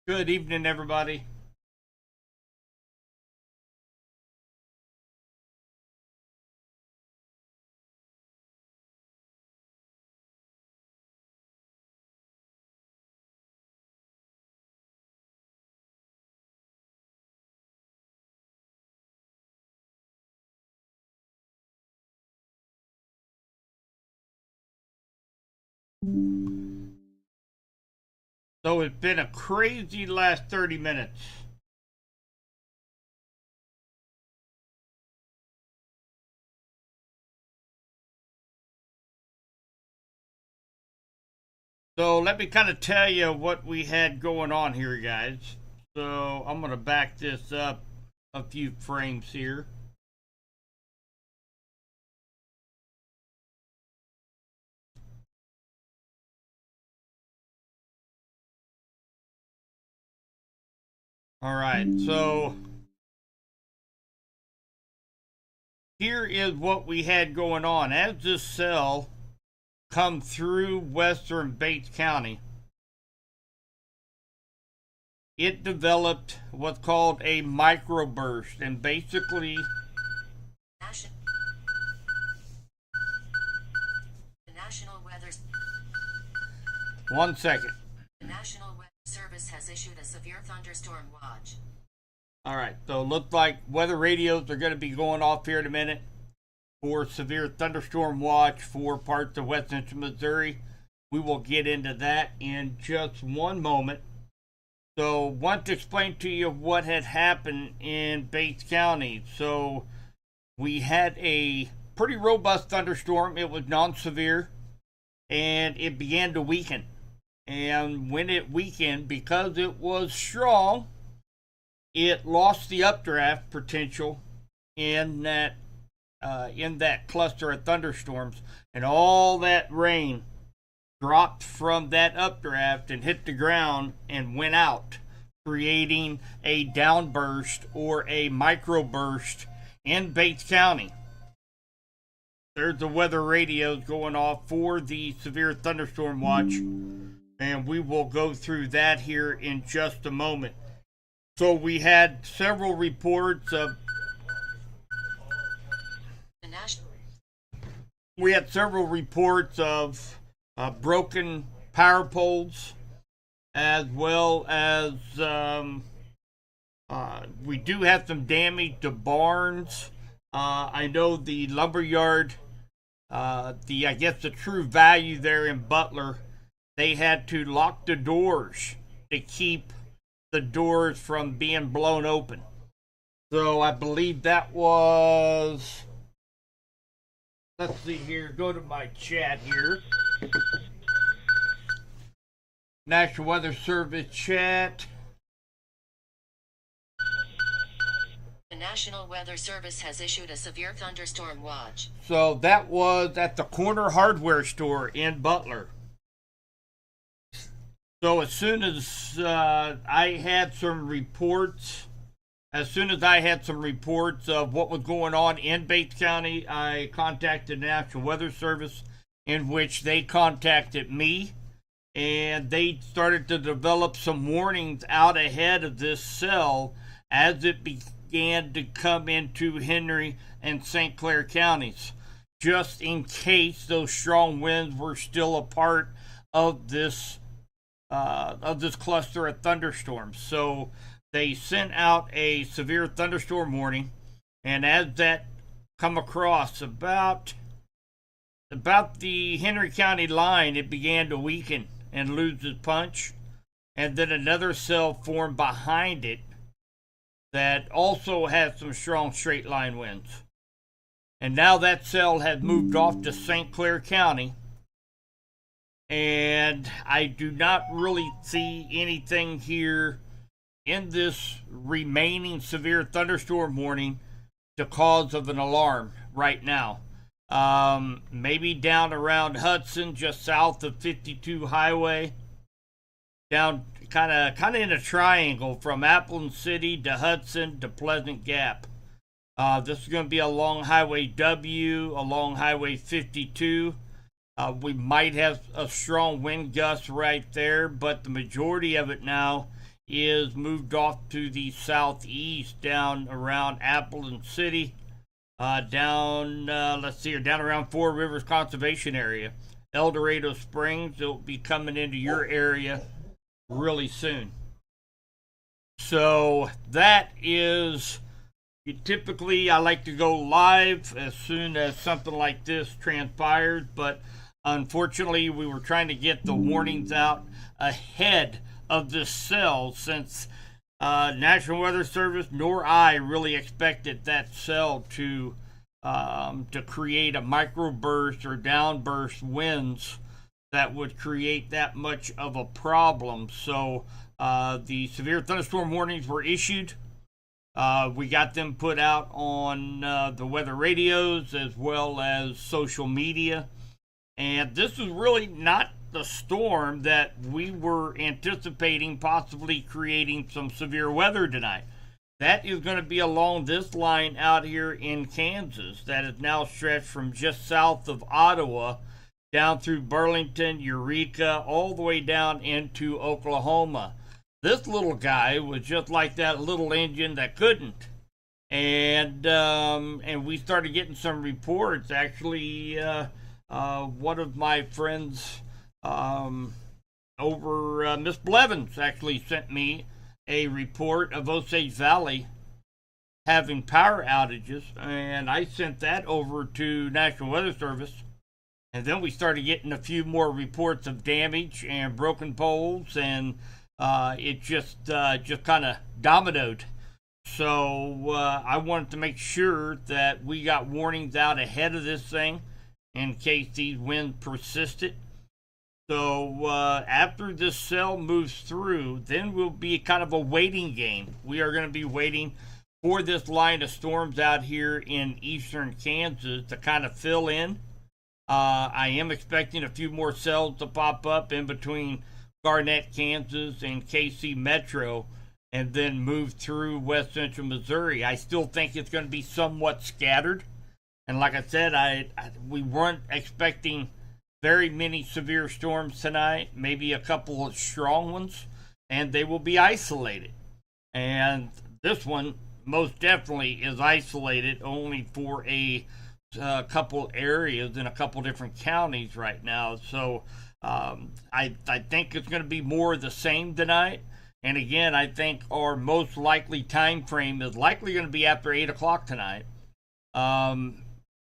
Good evening, everybody. So it's been a crazy last 30 minutes. So let me kind of tell you what we had going on here, guys. So I'm going to back this up a few frames here. All right, so here is what we had going on. As this cell come through western Bates County, it developed what's called a microburst, and basically the National Weather. One second. The National Weather Service has issued a severe thunderstorm watch. All right, so it looks like weather radios are going to be going off here in a minute for severe thunderstorm watch for parts of West Central Missouri. We will get into that in just one moment. So, want to explain to you what had happened in Bates County. So, we had a pretty robust thunderstorm. It was non-severe, and it began to weaken. And when it weakened, because it was strong, it lost the updraft potential in that cluster of thunderstorms, and all that rain dropped from that updraft and hit the ground and went out, creating a downburst or a microburst in Bates County. There's the weather radios going off for the severe thunderstorm watch, and we will go through that here in just a moment. So we had several reports of broken power poles, as well as we do have some damage to barns. I know the lumberyard, the True Value there in Butler, they had to lock the doors to keep the doors from being blown open. So I believe that was. Let's see here. Go to my chat here. National Weather Service chat. The National Weather Service has issued a severe thunderstorm watch. So that was at the corner hardware store in Butler. So as soon as I had some reports of what was going on in Bates County, I contacted the National Weather Service, in which they contacted me, and they started to develop some warnings out ahead of this cell as it began to come into Henry and St. Clair counties, just in case those strong winds were still a part of this cluster of thunderstorms. So they sent out a severe thunderstorm warning, and as that come across about the Henry County line, it began to weaken and lose its punch, and then another cell formed behind it that also had some strong straight line winds. And now that cell has moved off to St. Clair County, and I do not really see anything here in this remaining severe thunderstorm warning to cause of an alarm right now. Maybe down around Hudson, just south of 52 Highway, down kind of in a triangle from Appleton City to Hudson to Pleasant Gap. This is going to be along Highway W, along Highway 52. We might have a strong wind gust right there, but the majority of it now is moved off to the southeast down around Appleton City, down, let's see here, down around Four Rivers Conservation Area. El Dorado Springs, it'll be coming into your area really soon. So that is, typically I like to go live as soon as something like this transpires, but unfortunately we were trying to get the warnings out ahead of this cell, since National Weather Service nor I really expected that cell to create a microburst or downburst winds that would create that much of a problem. So the severe thunderstorm warnings were issued. We got them put out on the weather radios as well as social media. And this is really not the storm that we were anticipating possibly creating some severe weather tonight. That is going to be along this line out here in Kansas that is now stretched from just south of Ottawa down through Burlington, Eureka, all the way down into Oklahoma. This little guy was just like that little engine that couldn't. And we started getting some reports. Actually, one of my friends over Miss Blevins actually sent me a report of Osage Valley having power outages, and I sent that over to National Weather Service. And then we started getting a few more reports of damage and broken poles, and it just kind of dominoed. So I wanted to make sure that we got warnings out ahead of this thing in case these winds persisted. So after this cell moves through, then we'll be kind of a waiting game. We are going to be waiting for this line of storms out here in eastern Kansas to kind of fill in. I am expecting a few more cells to pop up in between Garnett, Kansas, and KC Metro, and then move through west central Missouri. I still think it's going to be somewhat scattered. And like I said, we weren't expecting very many severe storms tonight, maybe a couple of strong ones, and they will be isolated. And this one most definitely is isolated only for a couple areas in a couple different counties right now. So I think it's going to be more of the same tonight. And again, I think our most likely time frame is likely going to be after 8 o'clock tonight.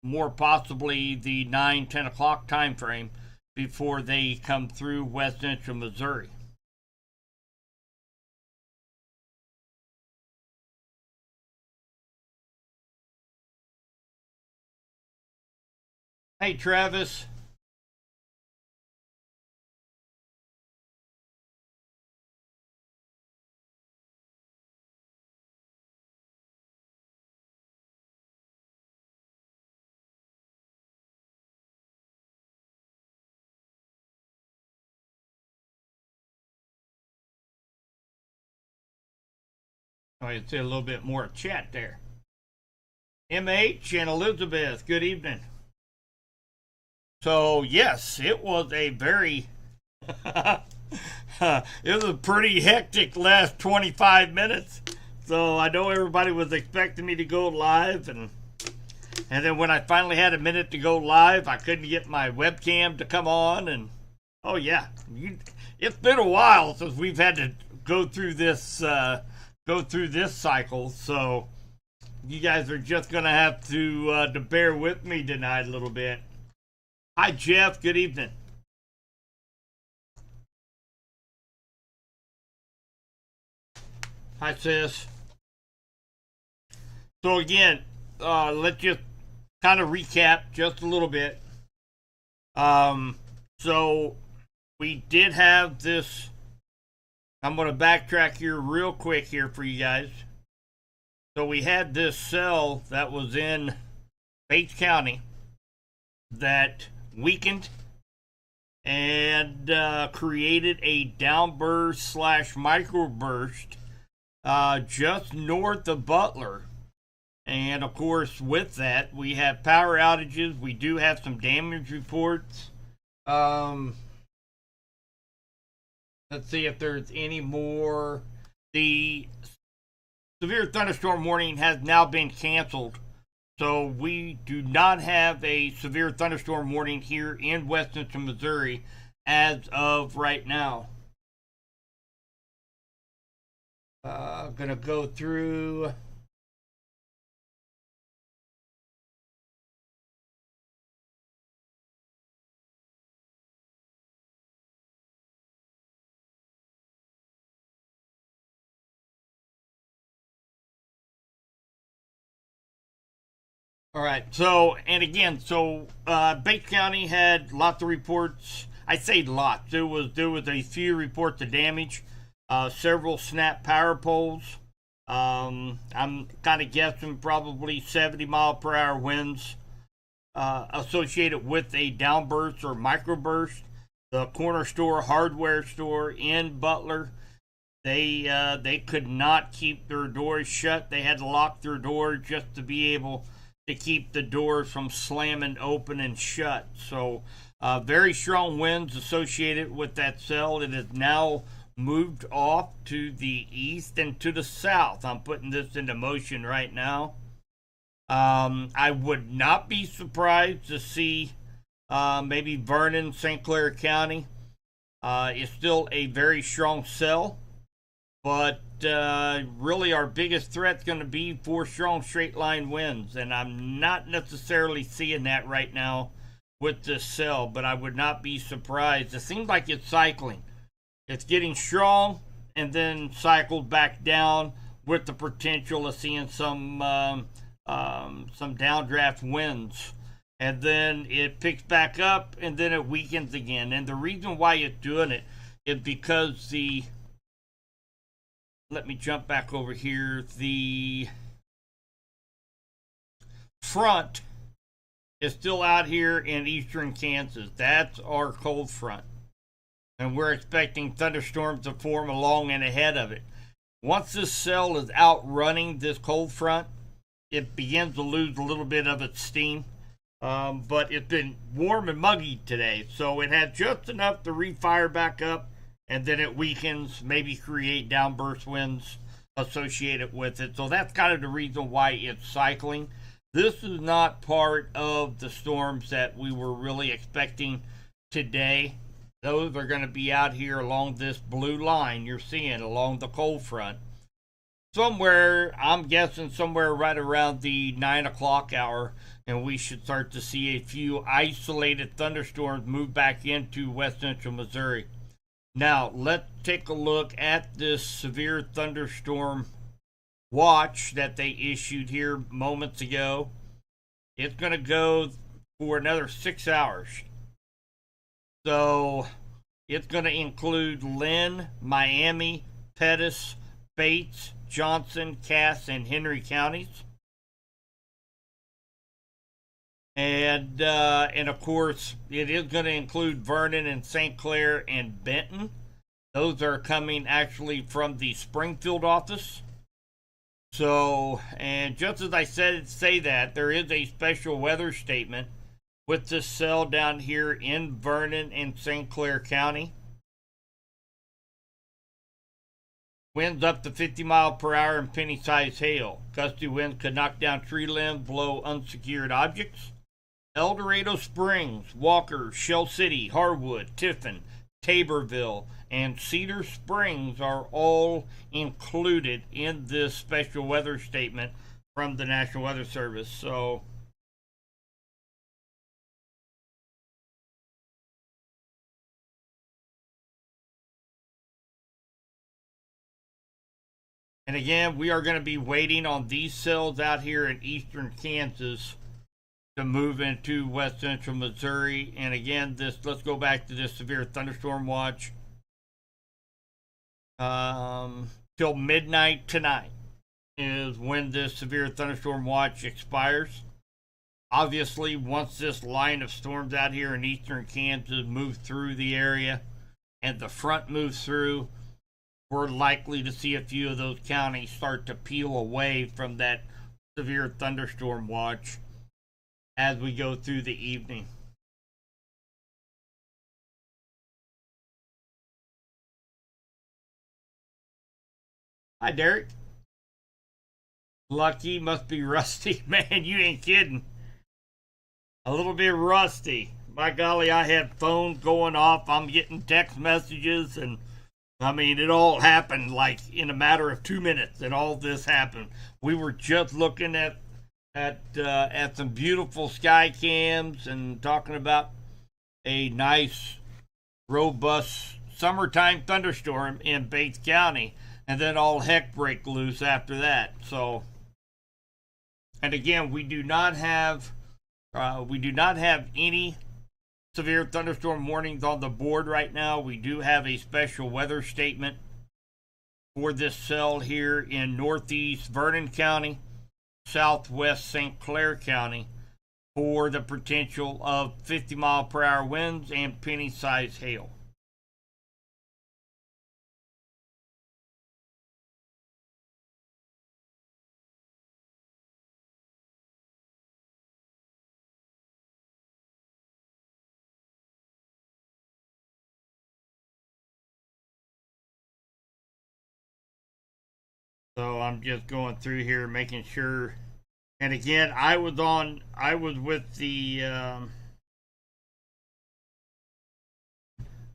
More possibly the 9-10 o'clock time frame before they come through west central Missouri. Hey, Travis. I can see a little bit more chat there. MH and Elizabeth, good evening. So, yes, it was a very, it was a pretty hectic last 25 minutes. So I know everybody was expecting me to go live, and then when I finally had a minute to go live, I couldn't get my webcam to come on, and oh yeah, it's been a while since we've had to go through this cycle. So you guys are just gonna have to bear with me tonight a little bit. Hi, Jeff. Good evening. Hi, sis. So again, let's just kind of recap just a little bit. So we did have this. I'm going to backtrack here real quick here for you guys. So we had this cell that was in Bates County that weakened and created a downburst / microburst just north of Butler. And of course, with that, we have power outages. We do have some damage reports. Let's see if there's any more. the severe thunderstorm warning has now been canceled. So we do not have a severe thunderstorm warning here in West Central Missouri as of right now. Gonna go through. All right. So, and again, Bates County had lots of reports. I say lots. There was a few reports of damage. Several snap power poles. I'm kind of guessing probably 70-mile-per-hour winds associated with a downburst or microburst. The corner store, hardware store in Butler, they could not keep their doors shut. They had to lock their doors just to be able to keep the doors from slamming open and shut. So, very strong winds associated with that cell. It has now moved off to the east and to the south. I'm putting this into motion right now. I would not be surprised to see maybe Vernon, St. Clair County is still a very strong cell. But really, our biggest threat is going to be 4 strong straight line winds, and I'm not necessarily seeing that right now with this cell. But I would not be surprised. It seems like it's cycling. It's getting strong and then cycled back down with the potential of seeing some downdraft winds, and then it picks back up and then it weakens again. And the reason why it's doing it is because let me jump back over here. The front is still out here in eastern Kansas. That's our cold front. And we're expecting thunderstorms to form along and ahead of it. Once this cell is outrunning this cold front, it begins to lose a little bit of its steam. But it's been warm and muggy today, so it had just enough to refire back up, and then it weakens, maybe create downburst winds associated with it. So that's kind of the reason why it's cycling. This is not part of the storms that we were really expecting today. Those are going to be out here along this blue line you're seeing along the cold front. Somewhere, I'm guessing somewhere right around the 9 o'clock hour, and we should start to see a few isolated thunderstorms move back into West Central Missouri. Now, let's take a look at this severe thunderstorm watch that they issued here moments ago. It's going to go for another 6 hours. So, it's going to include Lynn, Miami, Pettis, Bates, Johnson, Cass, and Henry counties. And of course, it is going to include Vernon and St. Clair and Benton. Those are coming actually from the Springfield office. So, and just as I say that, there is a special weather statement with this cell down here in Vernon and St. Clair County. Winds up to 50 miles per hour and penny-sized hail. Gusty winds could knock down tree limbs, blow unsecured objects. El Dorado Springs, Walker, Shell City, Harwood, Tiffin, Taborville, and Cedar Springs are all included in this special weather statement from the National Weather Service. So, and again, we are going to be waiting on these cells out here in eastern Kansas to move into West Central Missouri. And again, let's go back to this severe thunderstorm watch. Till midnight tonight is when this severe thunderstorm watch expires. Obviously, once this line of storms out here in eastern Kansas moves through the area and the front moves through, we're likely to see a few of those counties start to peel away from that severe thunderstorm watch as we go through the evening. Hi, Derek. Lucky must be rusty. Man, you ain't kidding. A little bit rusty. By golly, I had phones going off. I'm getting text messages, and I mean, it all happened like in a matter of 2 minutes. And all this happened. We were just looking at some beautiful sky cams and talking about a nice, robust summertime thunderstorm in Bates County, and then all heck break loose after that. So, and again, we do not have any severe thunderstorm warnings on the board right now. We do have a special weather statement for this cell here in northeast Vernon County, southwest St. Clair County, for the potential of 50-mile-per-hour winds and penny-sized hail. So I'm just going through here, making sure. And again, I was with the,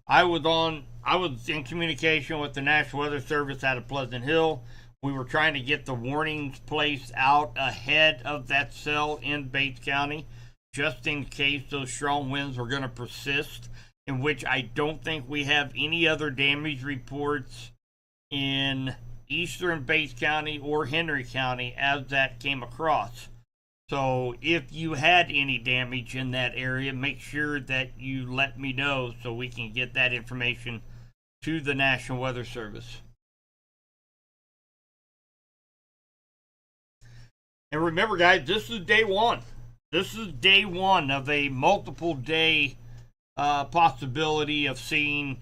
I was in communication with the National Weather Service out of Pleasant Hill. We were trying to get the warnings placed out ahead of that cell in Bates County, just in case those strong winds were going to persist, in which I don't think we have any other damage reports in eastern Bates County or Henry County as that came across. So if you had any damage in that area, make sure that you let me know so we can get that information to the National Weather Service. And remember, guys, this is day one. This is day one of a multiple day possibility of seeing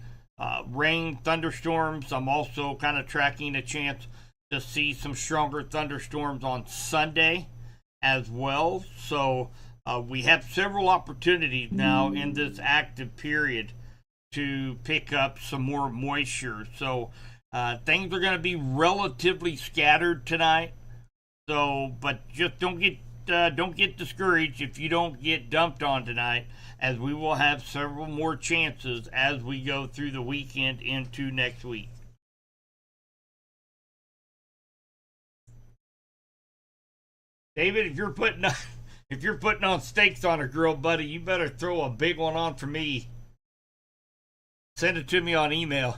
rain, thunderstorms. I'm also kind of tracking a chance to see some stronger thunderstorms on Sunday as well. So we have several opportunities now in this active period to pick up some more moisture. So things are going to be relatively scattered tonight. So, but just don't get discouraged if you don't get dumped on tonight, as we will have several more chances as we go through the weekend into next week. David, if you're putting on steaks on a grill, buddy, you better throw a big one on for me. Send it to me on email.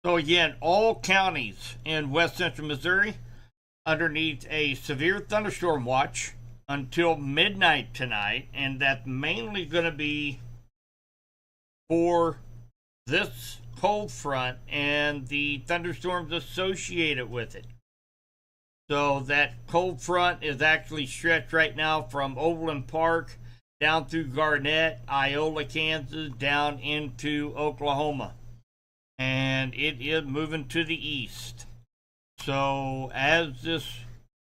So again, all counties in west central Missouri underneath a severe thunderstorm watch until midnight tonight, and that's mainly going to be for this cold front and the thunderstorms associated with it. So that cold front is actually stretched right now from Overland Park down through Garnett, Iola, Kansas, down into Oklahoma. And it is moving to the east. So as this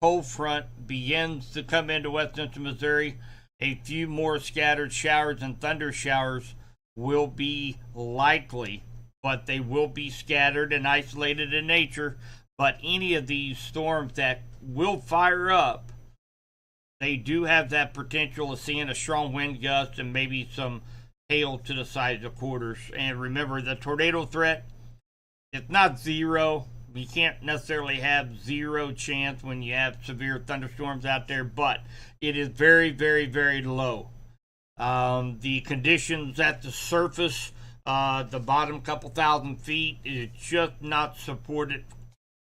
cold front begins to come into west central Missouri, a few more scattered showers and thunder showers will be likely, but they will be scattered and isolated in nature. But any of these storms that will fire up, they do have that potential of seeing a strong wind gust and maybe some hail to the sides of quarters. And remember, the tornado threat, it's not zero. You can't necessarily have zero chance when you have severe thunderstorms out there, but it is very, very, very low. The conditions at the surface, the bottom couple thousand feet, is just not supported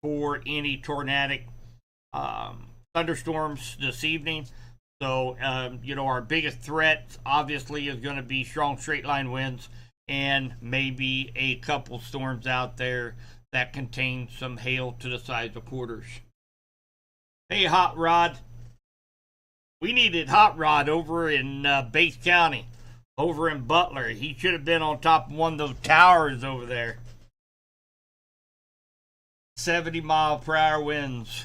for any tornadic thunderstorms this evening. So, our biggest threat obviously is going to be strong straight line winds and maybe a couple storms out there that contain some hail to the size of quarters. Hey, Hot Rod. We needed Hot Rod over in Bates County, over in Butler. He should have been on top of one of those towers over there. 70-mile-per-hour winds.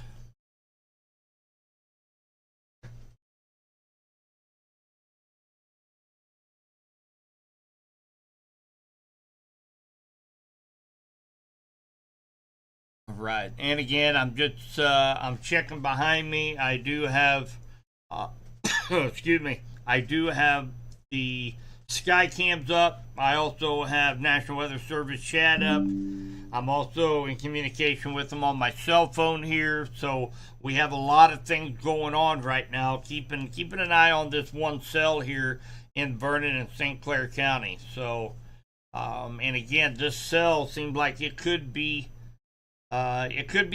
right. And again, I'm just I'm checking behind me. I do have, excuse me, I do have the sky cams up. I also have National Weather Service chat up. I'm also in communication with them on my cell phone here. So we have a lot of things going on right now. Keeping an eye on this one cell here in Vernon and St. Clair County. So, and again, this cell seems like it could be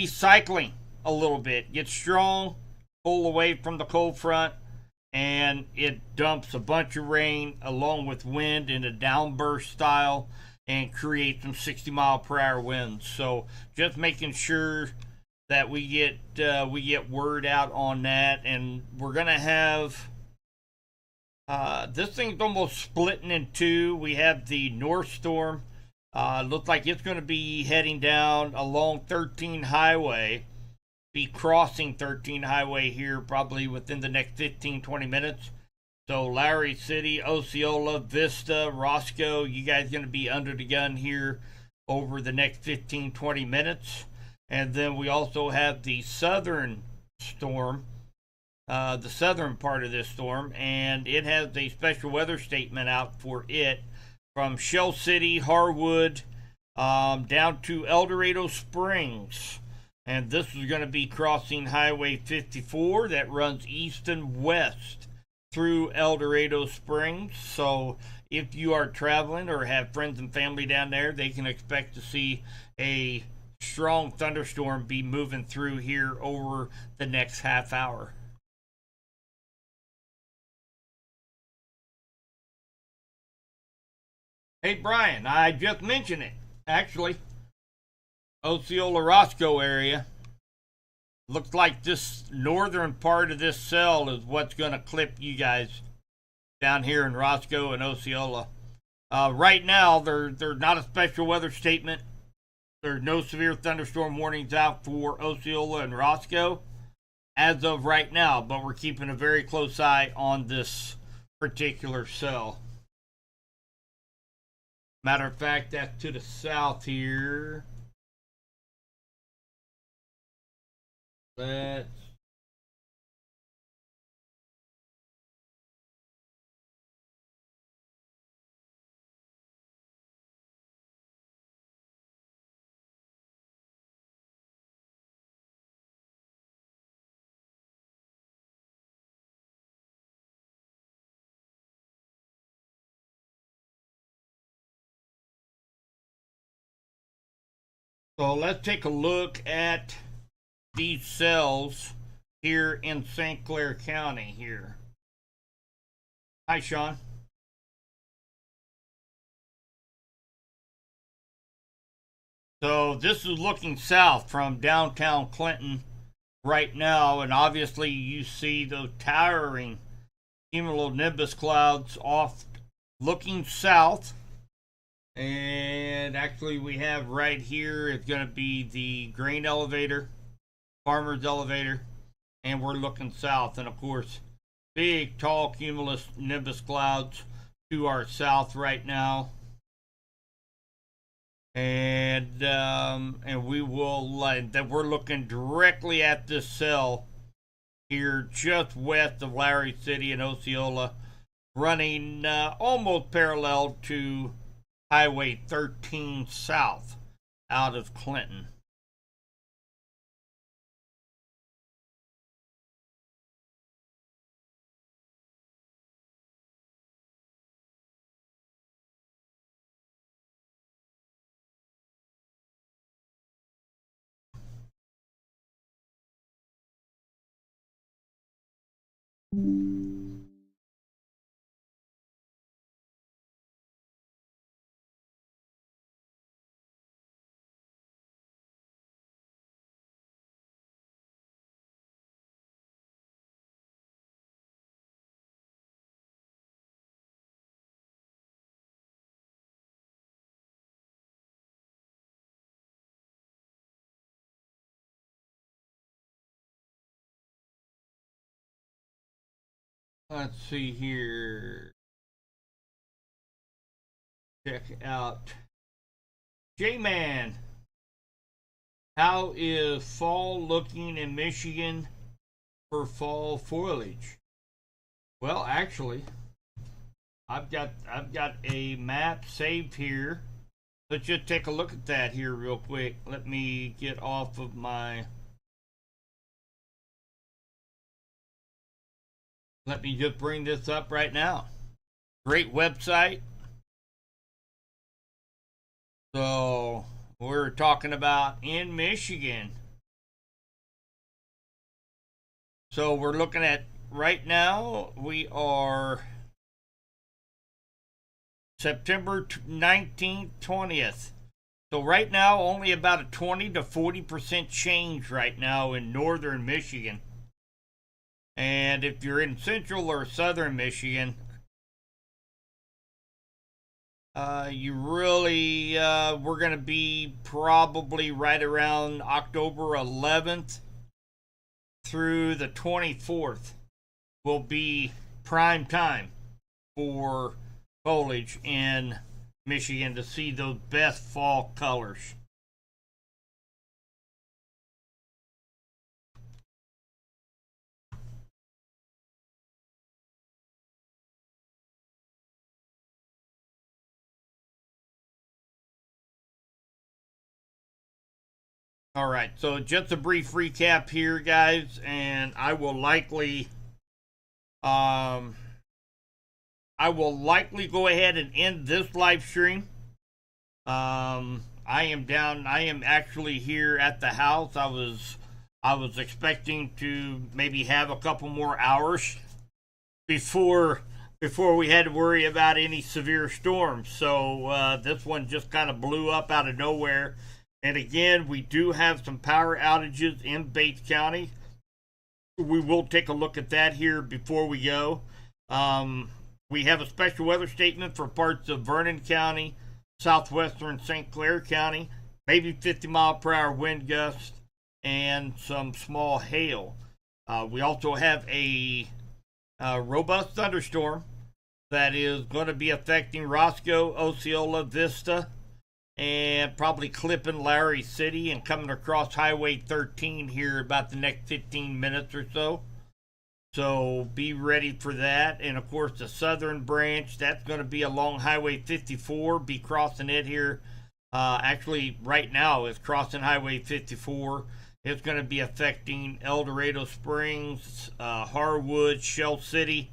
cycling a little bit. Get strong, pull away from the cold front, and it dumps a bunch of rain along with wind in a downburst style and create some 60-mile-per-hour winds. So just making sure that we get word out on that, and we're gonna have this thing's almost splitting in two. We have the north storm. Looks like it's going to be heading down along 13 Highway, be crossing 13 Highway here probably within the next 15-20 minutes. So Lowry City, Osceola, Vista, Roscoe, you guys going to be under the gun here over the next 15-20 minutes. And then we also have the southern storm, the southern part of this storm, and it has a special weather statement out for it from Shell City, Harwood, down to El Dorado Springs. And this is going to be crossing Highway 54 that runs east and west through El Dorado Springs. So if you are traveling or have friends and family down there, they can expect to see a strong thunderstorm be moving through here over the next half hour. Hey Brian, I just mentioned it. Actually, Osceola Roscoe area. Looks like this northern part of this cell is what's going to clip you guys down here in Roscoe and Osceola. Right now, there's not a special weather statement. There's no severe thunderstorm warnings out for Osceola and Roscoe as of right now, but we're keeping a very close eye on this particular cell. Matter of fact, that's to the south here. Let's let's take a look at these cells here in St. Clair County here. Hi, Sean. So this is looking south from downtown Clinton right now, and obviously you see those towering cumulonimbus clouds off looking south. And actually we have right here, it's going to be the grain elevator, farmer's elevator, and we're looking south. And of course, big, tall cumulus nimbus clouds to our south right now. And we will, that we're looking directly at this cell here just west of Lowry City and Osceola, running almost parallel to Highway 13 south out of Clinton. Let's see here. Check out J-Man. How is fall looking in Michigan for fall foliage? Well, actually, I've got a map saved here. Let's just take a look at that here real quick. Let me get off of my... Let me just bring this up right now. Great website. So, we're talking about in Michigan. So, we're looking at right now, we are September 19th, 20th. So right now, only about a 20 to 40% change right now in northern Michigan. And if you're in central or southern Michigan, you really, we're going to be probably right around October 11th through the 24th will be prime time for foliage in Michigan to see those best fall colors. All right, so just a brief recap here, guys, and I will likely go ahead and end this live stream. I am actually here at the house. I was expecting to maybe have a couple more hours before we had to worry about any severe storms. So this one just kind of blew up out of nowhere. And again, we do have some power outages in Bates County. We will take a look at that here before we go. We have a special weather statement for parts of Vernon County, southwestern St. Clair County, maybe 50-mile-per-hour wind gusts, and some small hail. We also have a robust thunderstorm that is going to be affecting Roscoe, Osceola, Vista, and probably clipping Larry City and coming across Highway 13 here about the next 15 minutes or so. So be ready for that. And of course, the southern branch, that's going to be along Highway 54, be crossing it here. Actually, right now, it's crossing Highway 54. It's going to be affecting El Dorado Springs, Harwood, Shell City,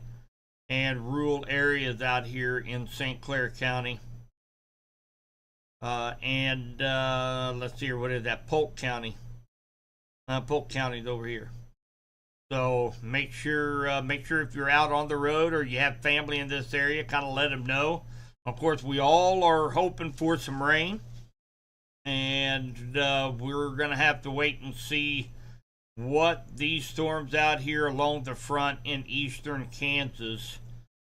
and rural areas out here in St. Clair County. Let's see here, what is that? Polk County. Polk County's over here. So make sure if you're out on the road or you have family in this area, kind of let them know. Of course, we all are hoping for some rain, and we're gonna have to wait and see what these storms out here along the front in eastern Kansas,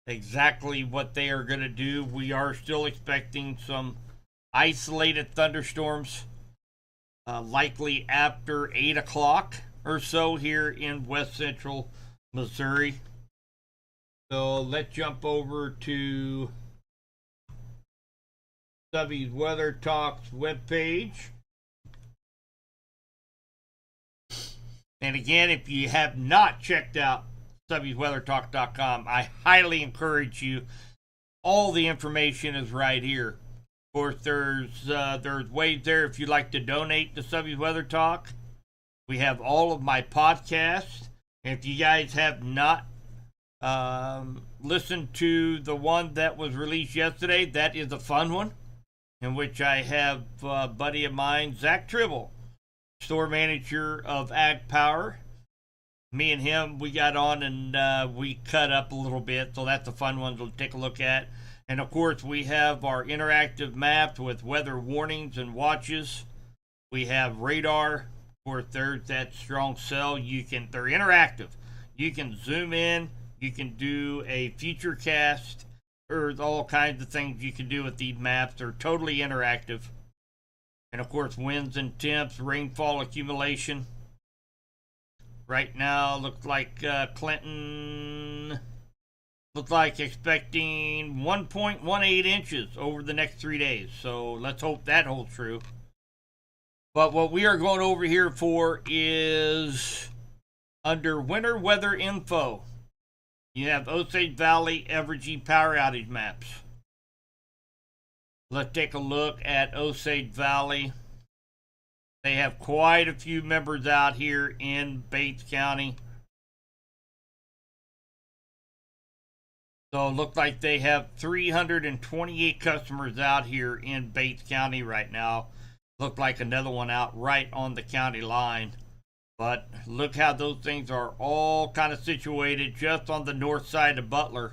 exactly what they are gonna do. We are still expecting some isolated thunderstorms, likely after 8 o'clock or so here in west central Missouri. So let's jump over to Stubby's Weather Talks webpage. And again, if you have not checked out Stubby'sWeatherTalk.com, I highly encourage you. All the information is right here. Of course, there's ways there if you'd like to donate to Stubby's Weather Talk. We have all of my podcasts. If you guys have not listened to the one that was released yesterday, that is a fun one, in which I have a buddy of mine, Zach Tribble, store manager of Ag Power. Me and him, we got on and we cut up a little bit, so that's a fun one to take a look at. And of course, we have our interactive maps with weather warnings and watches. We have radar. Of course, there's that strong cell. They're interactive. You can zoom in. You can do a future cast. There's all kinds of things you can do with these maps. They're totally interactive. And of course, winds and temps, rainfall accumulation. Right now, looks like Clinton... Looks like expecting 1.18 inches over the next 3 days. So let's hope that holds true. But what we are going over here for is under winter weather info. You have Osage Valley Evergy power outage maps. Let's take a look at Osage Valley. They have quite a few members out here in Bates County. So it looks like they have 328 customers out here in Bates County right now. Looked like another one out right on the county line. But look how those things are all kind of situated just on the north side of Butler,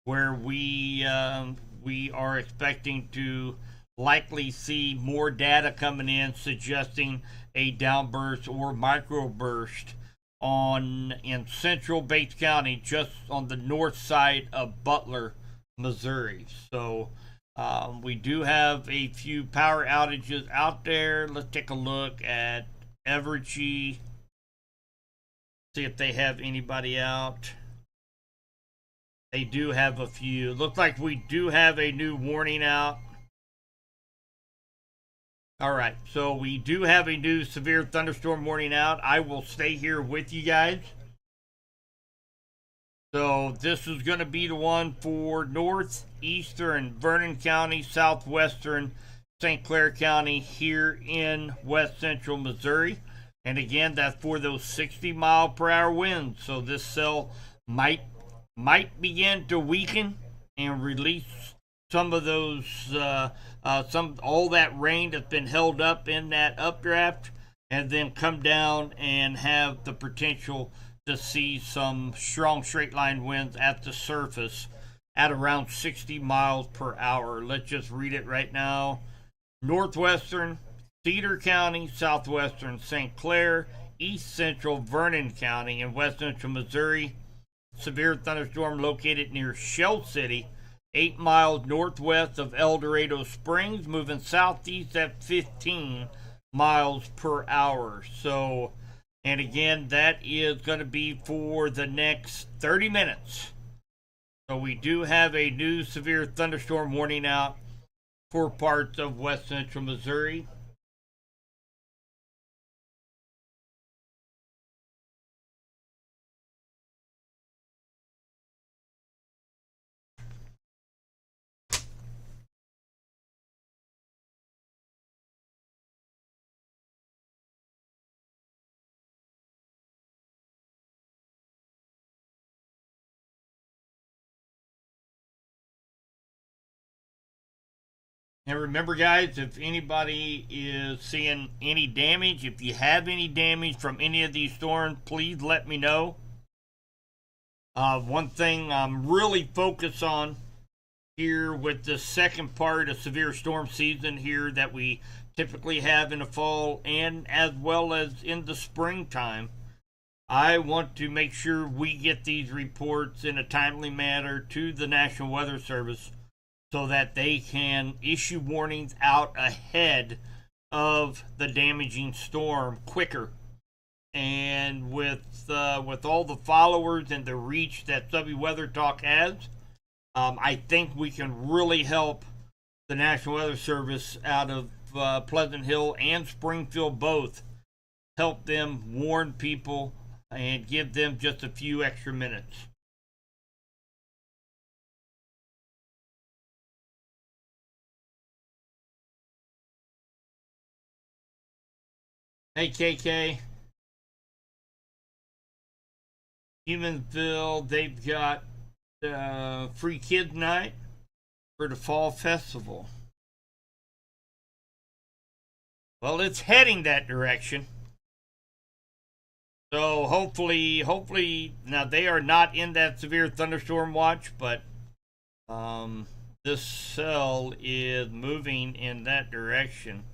where we are expecting to likely see more data coming in suggesting a downburst or microburst in central Bates County, just on the north side of Butler, Missouri. So we do have a few power outages out there. Let's take a look at Evergy. See if they have anybody out. They do have a few. Looks like we do have a new warning out. Alright, so we do have a new severe thunderstorm warning out. I will stay here with you guys. So this is going to be the one for northeastern Vernon County, southwestern St. Clair County here in west central Missouri. And again, that's for those 60-mile-per-hour winds. So this cell might begin to weaken and release some of those, all that rain that's been held up in that updraft, and then come down and have the potential to see some strong straight-line winds at the surface at around 60 miles per hour. Let's just read it right now. Northwestern Cedar County, southwestern St. Clair, east central Vernon County, and west central Missouri. Severe thunderstorm located near Shell City, 8 miles northwest of El Dorado Springs, moving southeast at 15 miles per hour. So, and again, that is going to be for the next 30 minutes. So we do have a new severe thunderstorm warning out for parts of west central Missouri. And remember, guys, if anybody is seeing any damage, if you have any damage from any of these storms, please let me know. One thing I'm really focused on here with the second part of severe storm season here that we typically have in the fall and as well as in the springtime, I want to make sure we get these reports in a timely manner to the National Weather Service, so that they can issue warnings out ahead of the damaging storm quicker. And with all the followers and the reach that Subby Weather Talk has, I think we can really help the National Weather Service out of Pleasant Hill and Springfield both. Help them warn people and give them just a few extra minutes. Hey, KK. Humansville, they've got free kids night for the fall festival. Well, it's heading that direction. So hopefully, now they are not in that severe thunderstorm watch, but this cell is moving in that direction.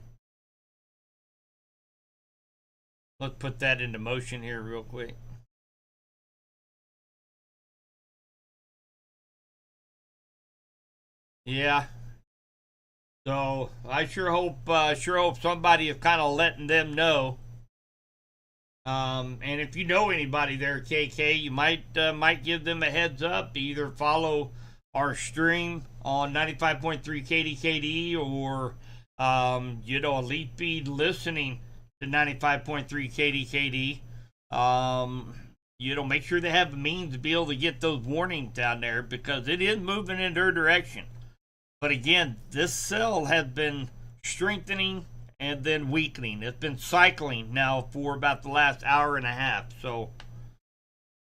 Let's put that into motion here real quick. Yeah. So I sure hope somebody is kind of letting them know. And if you know anybody there, KK, you might give them a heads up to either follow our stream on 95.3 KDKD or Elite Feed listening to 95.3 KDKD. Make sure they have the means to be able to get those warnings down there because it is moving in their direction. But again, this cell has been strengthening and then weakening. It's been cycling now for about the last hour and a half. So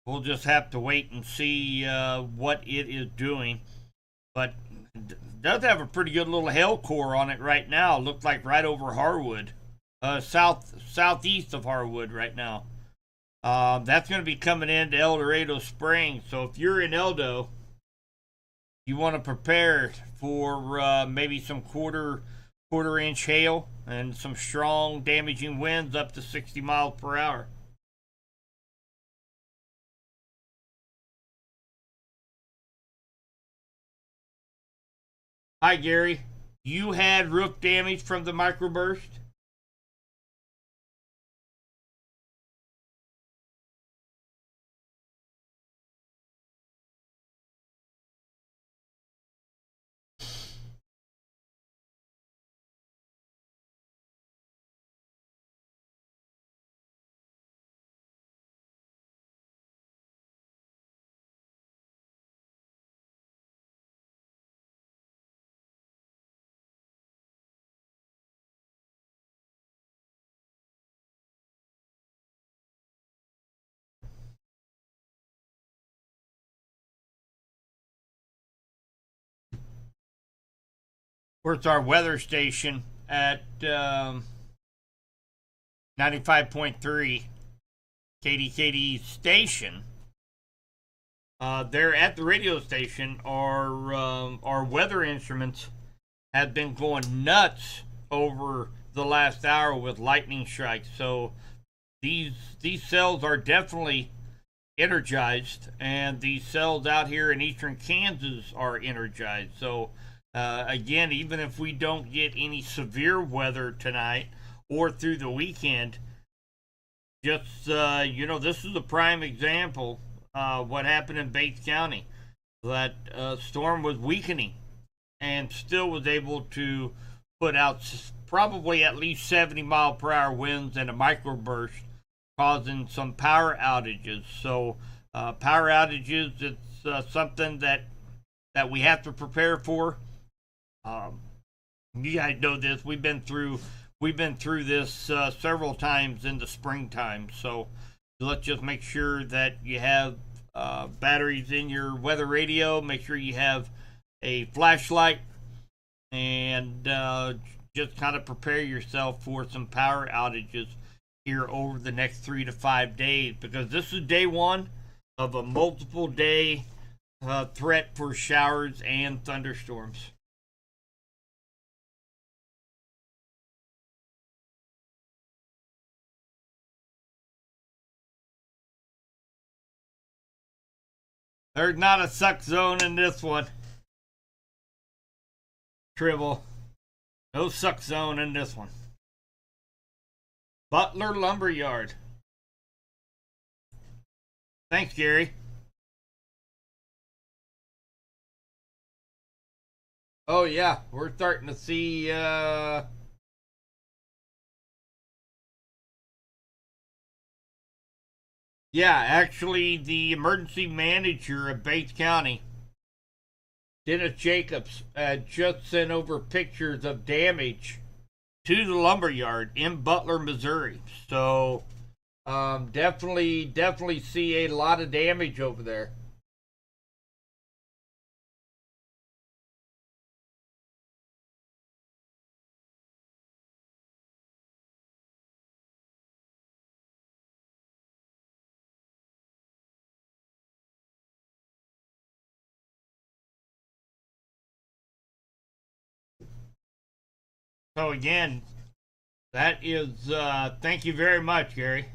we'll just have to wait and see what it is doing. But it does have a pretty good little hail core on it right now. It looks like right over Harwood. Southeast of Harwood right now. That's going to be coming into El Dorado Springs. So if you're in Eldo, you want to prepare for maybe some quarter inch hail and some strong damaging winds up to 60 miles per hour. Hi, Gary. You had roof damage from the microburst? Where's our weather station at 95.3 KDKD station? There at the radio station, our weather instruments have been going nuts over the last hour with lightning strikes. So these cells are definitely energized, and these cells out here in eastern Kansas are energized. So again, even if we don't get any severe weather tonight or through the weekend, just this is a prime example. What happened in Bates County? That storm was weakening and still was able to put out probably at least 70-mile-per-hour winds and a microburst, causing some power outages. So power outages, it's something that we have to prepare for. You guys know this. We've been through this several times in the springtime. So let's just make sure that you have batteries in your weather radio. Make sure you have a flashlight, and just kind of prepare yourself for some power outages here over the next 3 to 5 days, because this is day one of a multiple day threat for showers and thunderstorms. There's not a suck zone in this one. Tribble. No suck zone in this one. Butler Lumberyard. Thanks, Gary. Oh, yeah. We're starting to see... Yeah, actually, the emergency manager of Bates County, Dennis Jacobs, just sent over pictures of damage to the lumberyard in Butler, Missouri. So, definitely see a lot of damage over there. So again, that is, thank you very much, Gary.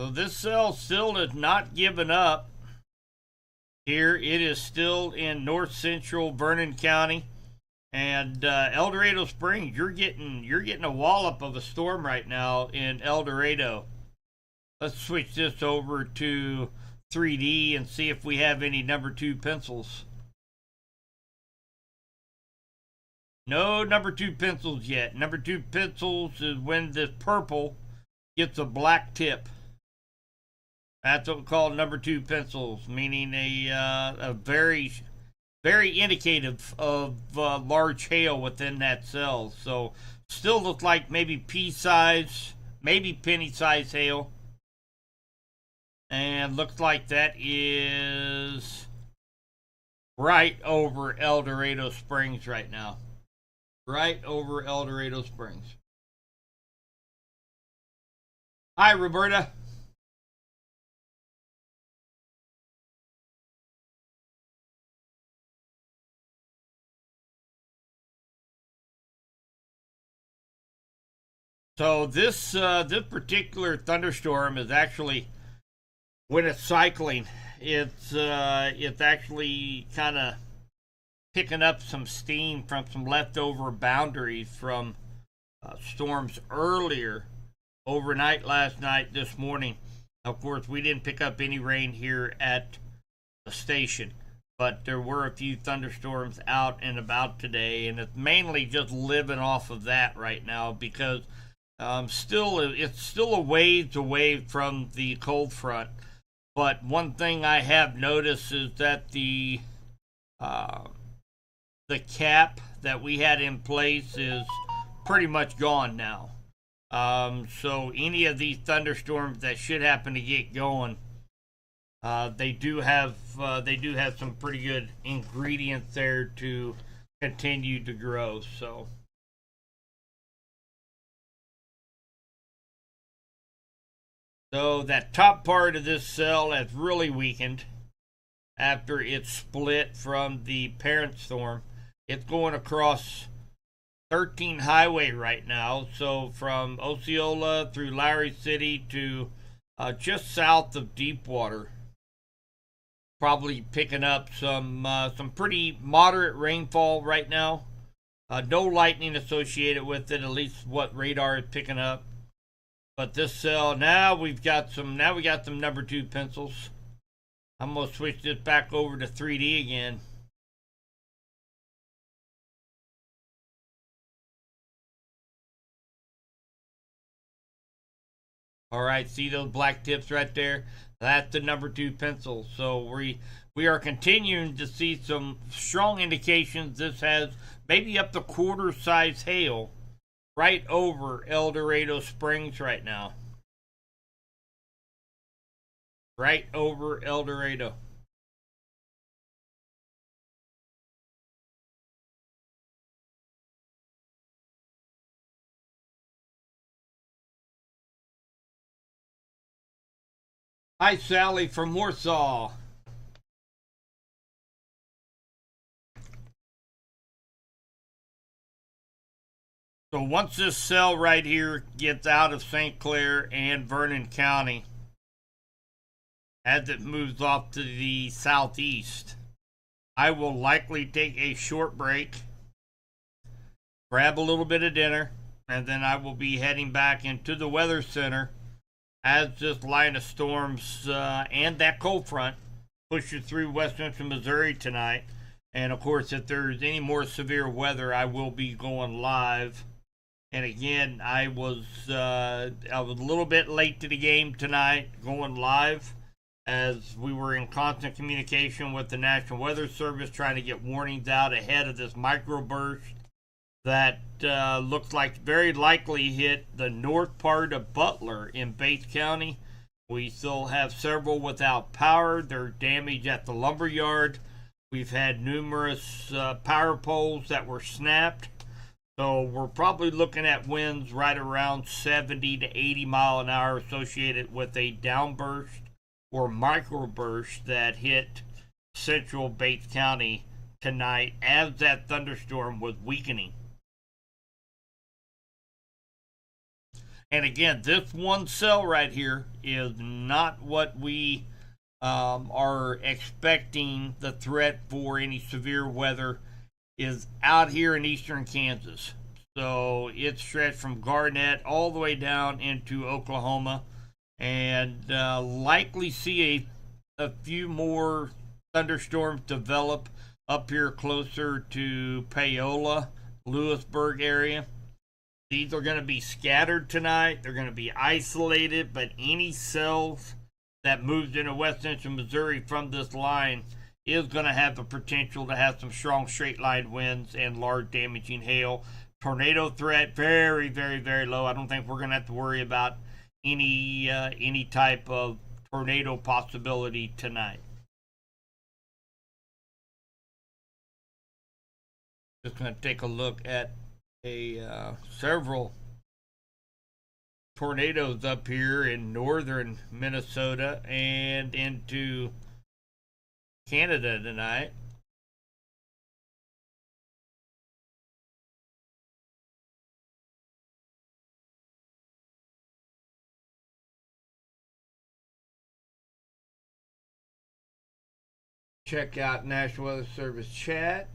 So this cell still has not given up. Here it is still in north central Vernon County, And El Dorado Springs, you're getting a wallop of a storm right now in El Dorado. Let's switch this over to 3D and see if we have any number 2 pencils. No number 2 pencils yet. Number 2 pencils is when this purple gets a black tip. That's what we call number 2 pencils, meaning a very, very indicative of large hail within that cell. So still looks like maybe pea size, maybe penny size hail. And looks like that is right over El Dorado Springs right now. Right over El Dorado Springs. Hi, Roberta. So this particular thunderstorm is actually, when it's cycling, it's actually kind of picking up some steam from some leftover boundaries from storms earlier, overnight last night, this morning. Of course, we didn't pick up any rain here at the station, but there were a few thunderstorms out and about today, and it's mainly just living off of that right now because it's still a ways away from the cold front. But one thing I have noticed is that the cap that we had in place is pretty much gone now. So any of these thunderstorms that should happen to get going, they do have some pretty good ingredients there to continue to grow. So that top part of this cell has really weakened after it split from the parent storm. It's going across 13 highway right now, so from Osceola through Lowry City to just south of Deepwater. Probably picking up some pretty moderate rainfall right now. No lightning associated with it, at least what radar is picking up. But this cell, now we got some number 2 pencils. I'm gonna switch this back over to 3D again. All right, see those black tips right there? That's the number 2 pencil. So we are continuing to see some strong indications this has maybe up to quarter size hail right over El Dorado Springs right now. Right over El Dorado. Hi, Sally from Warsaw. So once this cell right here gets out of St. Clair and Vernon County, as it moves off to the southeast, I will likely take a short break, grab a little bit of dinner, and then I will be heading back into the weather center as this line of storms and that cold front pushes through west central Missouri tonight. And of course, if there's any more severe weather, I will be going live. And again, I was a little bit late to the game tonight, going live, as we were in constant communication with the National Weather Service, trying to get warnings out ahead of this microburst that looks like very likely hit the north part of Butler in Bates County. We still have several without power. They're damaged at the lumber yard. We've had numerous power poles that were snapped. So we're probably looking at winds right around 70 to 80 mile an hour associated with a downburst or microburst that hit central Bates County tonight as that thunderstorm was weakening. And again, this one cell right here is not what we are expecting the threat for any severe weather is out here in eastern Kansas. So it's stretched from Garnett all the way down into Oklahoma, and likely see a few more thunderstorms develop up here closer to Paola, Lewisburg area. These are going to be scattered tonight. They're going to be isolated, but any cells that moves into West Central Missouri from this line is going to have the potential to have some strong straight line winds and large damaging hail. Tornado threat very, very, very low. I don't think we're going to have to worry about any type of tornado possibility tonight. Just going to take a look at several tornadoes up here in northern Minnesota and into Canada tonight. Check out National Weather Service chat.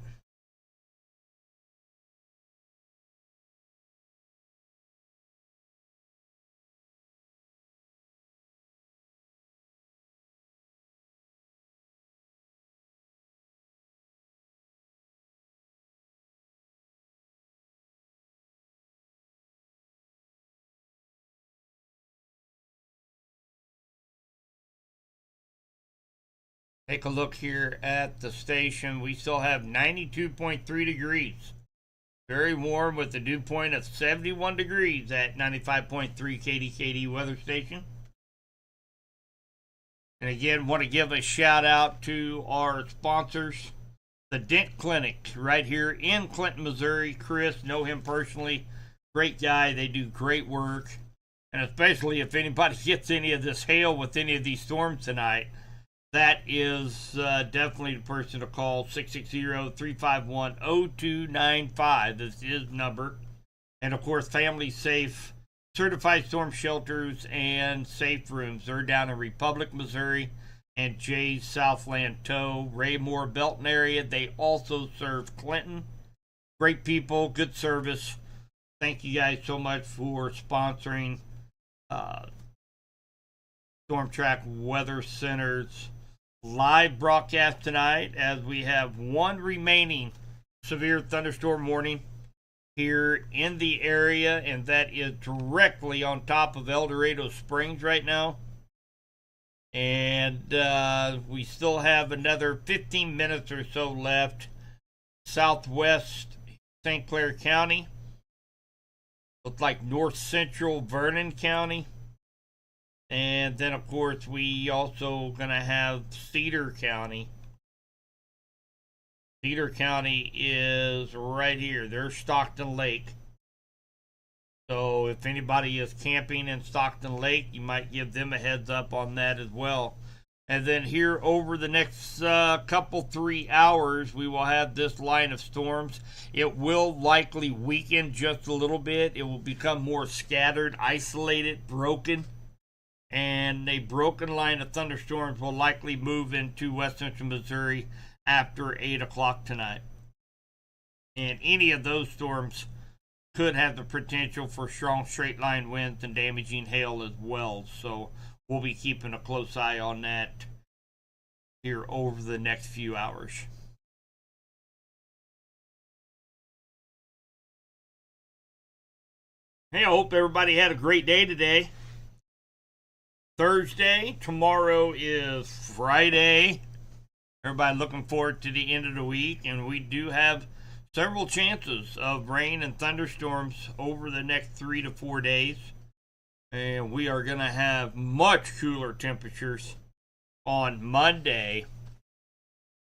Take a look here at the station. We still have 92.3 degrees. Very warm with the dew point of 71 degrees at 95.3 KDKD weather station. And again, want to give a shout out to our sponsors, the Dent Clinic right here in Clinton, Missouri. Chris, know him personally. Great guy. They do great work. And especially if anybody gets any of this hail with any of these storms tonight, that is definitely the person to call. 660-351-0295. This is his number. And of course, Family Safe Certified Storm Shelters and Safe Rooms. They're down in Republic, Missouri, and Jay's Southland Tow, Raymore, Belton area. They also serve Clinton. Great people, good service. Thank you guys so much for sponsoring Storm Track Weather Center's live broadcast tonight, as we have one remaining severe thunderstorm warning here in the area, and that is directly on top of El Dorado Springs right now. And we still have another 15 minutes or so left. Southwest St. Clair County. Looks like north central Vernon County. And then, of course, we also going to have Cedar County. Cedar County is right here. There's Stockton Lake. So if anybody is camping in Stockton Lake, you might give them a heads up on that as well. And then here over the next couple 3 hours, we will have this line of storms. It will likely weaken just a little bit. It will become more scattered, isolated, broken. And a broken line of thunderstorms will likely move into west central Missouri after 8 o'clock tonight. And any of those storms could have the potential for strong straight line winds and damaging hail as well. So we'll be keeping a close eye on that here over the next few hours. Hey, I hope everybody had a great day today. Thursday, tomorrow is Friday. Everybody looking forward to the end of the week, and we do have several chances of rain and thunderstorms over the next 3 to 4 days. And we are going to have much cooler temperatures on Monday.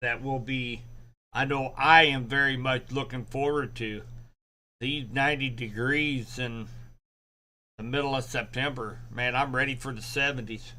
That will be, I know I am very much looking forward to these 90 degrees in the middle of September. Man, I'm ready for the 70s.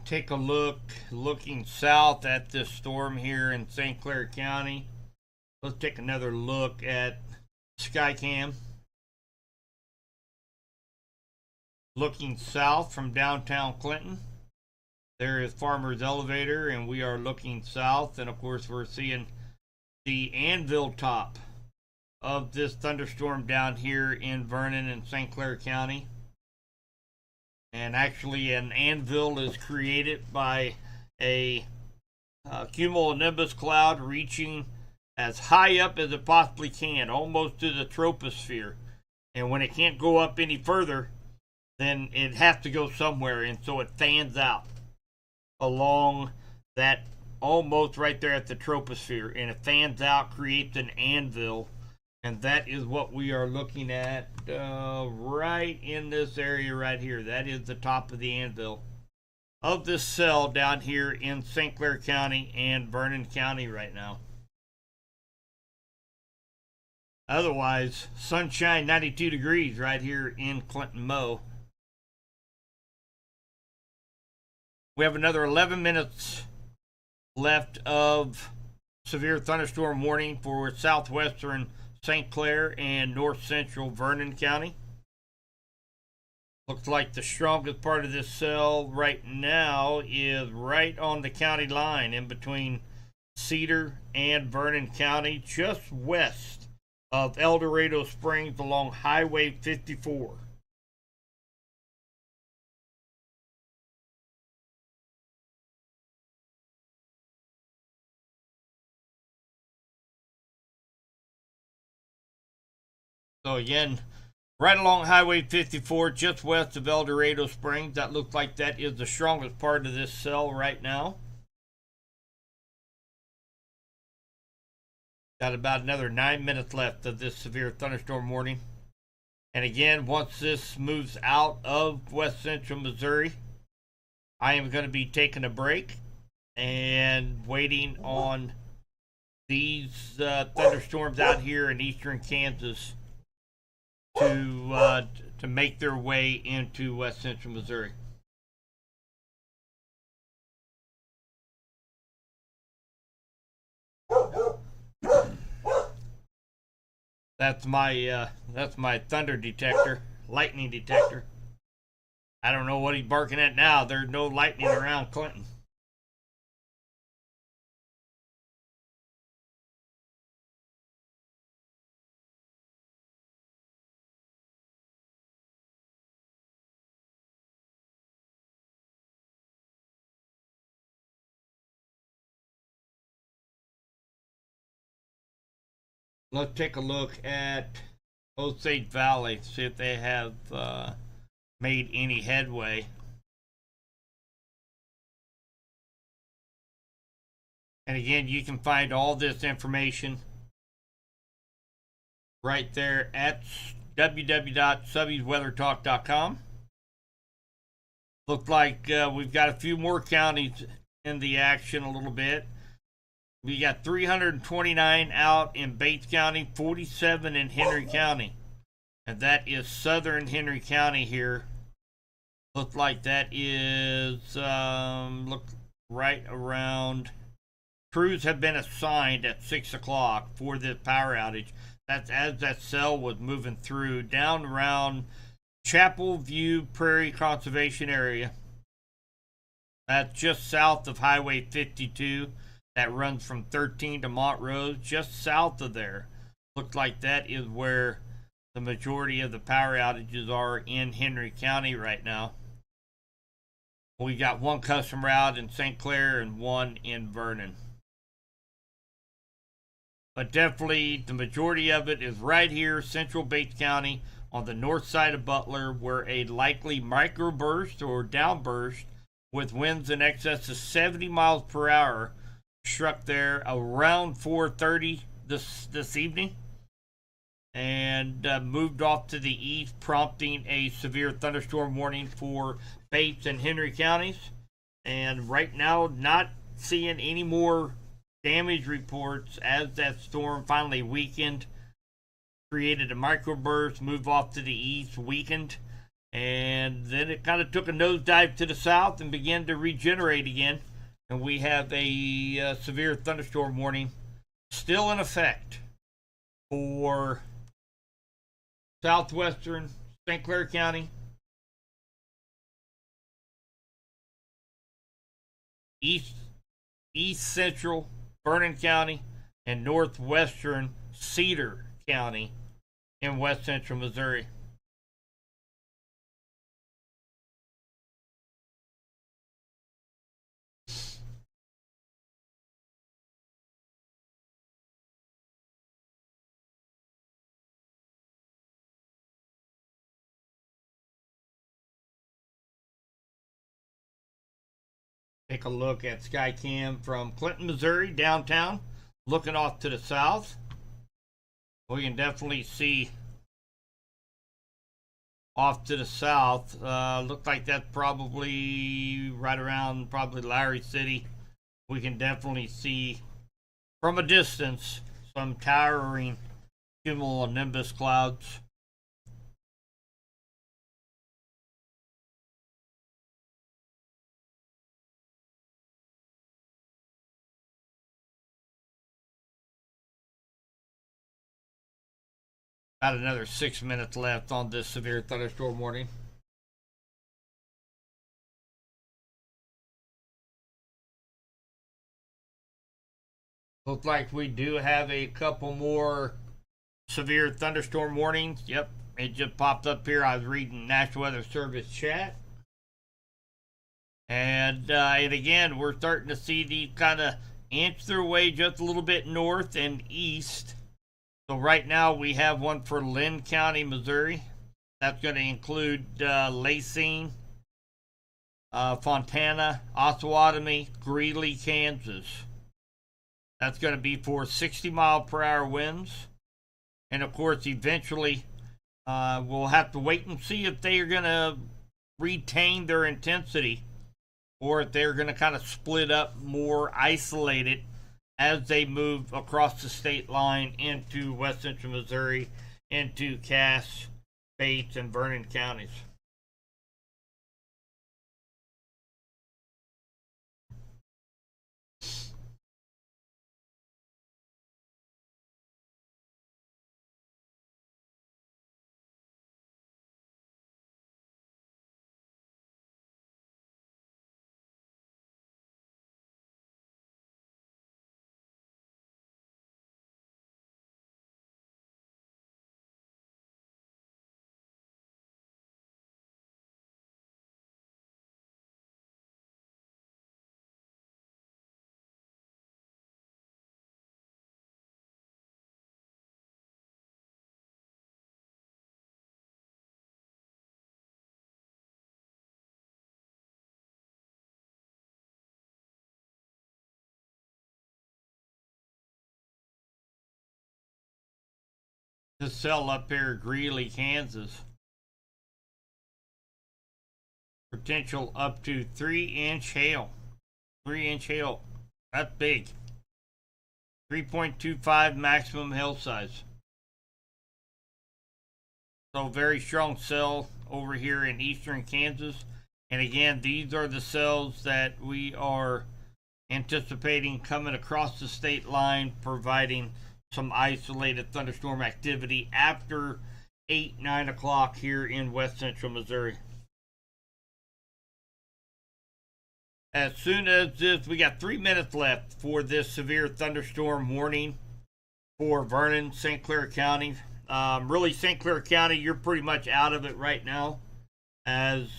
take a looking south at this storm here in St. Clair County. Let's take another look at Skycam. Looking south from downtown Clinton, there is Farmer's Elevator, and we are looking south, and of course we're seeing the anvil top of this thunderstorm down here in Vernon and St. Clair County. And actually an anvil is created by a cumulonimbus cloud reaching as high up as it possibly can, almost to the troposphere. And when it can't go up any further, then it has to go somewhere, and so it fans out along that, almost right there at the troposphere, and it fans out, creates an anvil, and that is what we are looking at right in this area right here. That is the top of the anvil of this cell down here in St. Clair County and Vernon County right now. Otherwise, sunshine, 92 degrees right here in Clinton Mo. We have another 11 minutes left of severe thunderstorm warning for southwestern St. Clair and north central Vernon County. Looks like the strongest part of this cell right now is right on the county line in between Cedar and Vernon County, just west of El Dorado Springs along Highway 54. So again, right along Highway 54, just west of El Dorado Springs. That looks like that is the strongest part of this cell right now. Got about another 9 minutes left of this severe thunderstorm warning. And again, once this moves out of west central Missouri, I am going to be taking a break and waiting on these thunderstorms out here in eastern Kansas to make their way into west central Missouri. That's my thunder detector, lightning detector. I don't know what he's barking at now. There's no lightning around Clinton. Let's take a look at Osage Valley, see if they have made any headway. And again, you can find all this information right there at www.subbiesweathertalk.com. Looks like we've got a few more counties in the action a little bit. We got 329 out in Bates County, 47 in Henry County. And that is southern Henry County here. Looks like that is, look right around. Crews have been assigned at 6 o'clock for this power outage. That's as that cell was moving through down around Chapel View Prairie Conservation Area. That's just south of Highway 52. That runs from 13 to Montrose, just south of there. Looks like that is where the majority of the power outages are in Henry County right now. We got one customer out in St. Clair and one in Vernon. But definitely the majority of it is right here, central Bates County, on the north side of Butler, where a likely microburst or downburst with winds in excess of 70 miles per hour struck there around 4:30 this evening and moved off to the east, prompting a severe thunderstorm warning for Bates and Henry counties. And right now, not seeing any more damage reports as that storm finally weakened, created a microburst, moved off to the east, weakened. And then it kind of took a nosedive to the south and began to regenerate again. And we have a severe thunderstorm warning still in effect for southwestern St. Clair County, east central Vernon County, and northwestern Cedar County in west central Missouri. Take a look at Skycam from Clinton, Missouri, downtown, looking off to the south. We can definitely see off to the south. Looks like that's probably right around Larry City. We can definitely see from a distance some towering cumulonimbus clouds. About another 6 minutes left on this severe thunderstorm warning. Looks like we do have a couple more severe thunderstorm warnings. Yep, it just popped up here. I was reading National Weather Service chat. And again, we're starting to see these kind of inch their way just a little bit north and east. So right now we have one for Lynn County, Missouri. That's going to include Lacine, Fontana, Osawatomie, Greeley, Kansas. That's going to be for 60-mile-per-hour winds. And of course, eventually, we'll have to wait and see if they are going to retain their intensity or if they're going to kind of split up, more isolated as they move across the state line into west central Missouri, into Cass, Bates, and Vernon counties. This cell up here, Greeley, Kansas. Potential up to 3-inch hail. 3-inch hail. That's big. 3.25 maximum hail size. So very strong cell over here in eastern Kansas. And again, these are the cells that we are anticipating coming across the state line, providing some isolated thunderstorm activity after 8-9 o'clock here in west central Missouri. As soon as this, we got 3 minutes left for this severe thunderstorm warning for Vernon, St. Clair County. Really, St. Clair County, you're pretty much out of it right now, as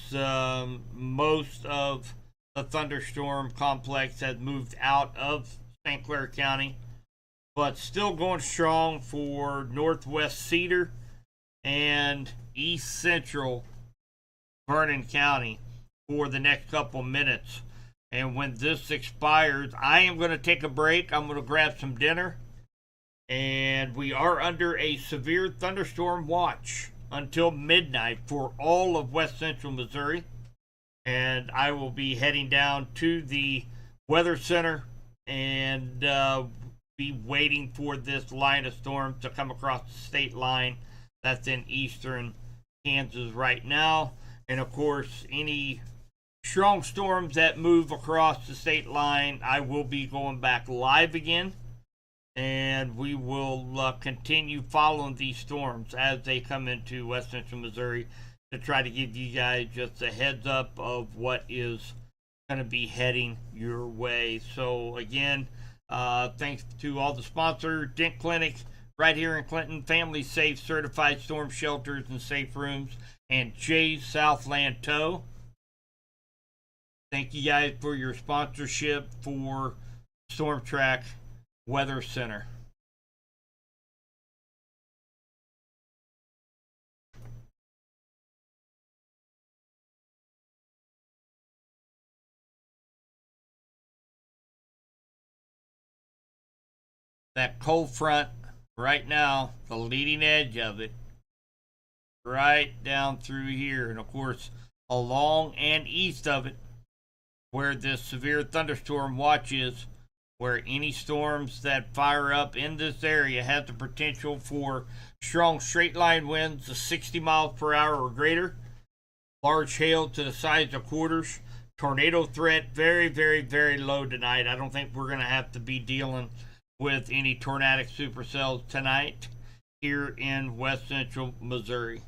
most of the thunderstorm complex has moved out of St. Clair County, but still going strong for northwest Cedar and east central Vernon County for the next couple minutes. And when this expires, I am going to take a break. I'm going to grab some dinner. And we are under a severe thunderstorm watch until midnight for all of west central Missouri. And I will be heading down to the weather center and be waiting for this line of storms to come across the state line that's in eastern Kansas right now. And of course, any strong storms that move across the state line, I will be going back live again. And we will continue following these storms as they come into West Central Missouri to try to give you guys just a heads up of what is going to be heading your way. So again, thanks to all the sponsors, Dent Clinic right here in Clinton, Family Safe Certified Storm Shelters and Safe Rooms, and Jay's Southland Tow. Thank you guys for your sponsorship for Storm Track Weather Center. That cold front right now, the leading edge of it, right down through here, and of course along and east of it, where this severe thunderstorm watch is, where any storms that fire up in this area have the potential for strong straight line winds of 60 miles per hour or greater, large hail to the size of quarters, tornado threat very, very, very low tonight. I don't think we're going to have to be dealing with any tornadic supercells tonight here in West Central Missouri.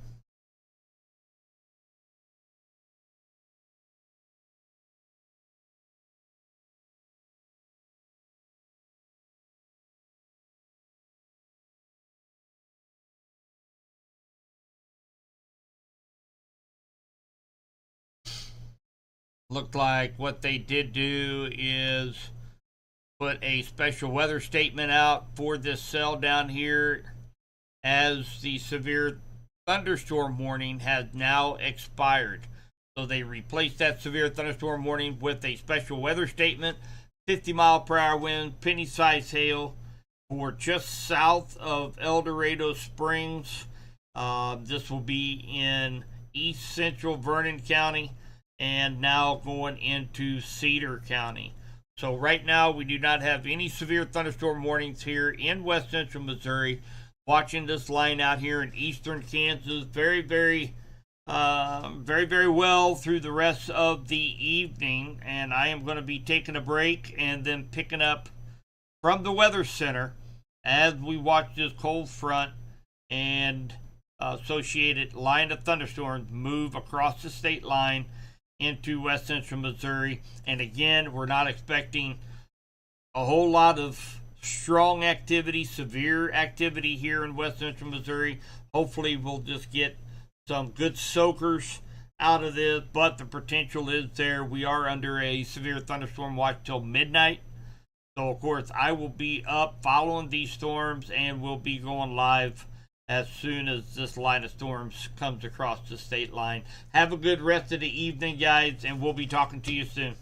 Looked like what they did do is put a special weather statement out for this cell down here, as the severe thunderstorm warning has now expired. So they replaced that severe thunderstorm warning with a special weather statement, 50 mile per hour winds, penny size hail for just south of El Dorado Springs. This will be in east central Vernon County and now going into Cedar County. So right now we do not have any severe thunderstorm warnings here in West Central Missouri. Watching this line out here in eastern Kansas very, very well through the rest of the evening. And I am going to be taking a break and then picking up from the Weather Center as we watch this cold front and associated line of thunderstorms move across the state line into West Central Missouri. And again, we're not expecting a whole lot of strong activity, severe activity here in West Central Missouri. Hopefully we'll just get some good soakers out of this, but the potential is there. We are under a severe thunderstorm watch till midnight. So of course I will be up following these storms and will be going live as soon as this line of storms comes across the state line. Have a good rest of the evening, guys, and we'll be talking to you soon.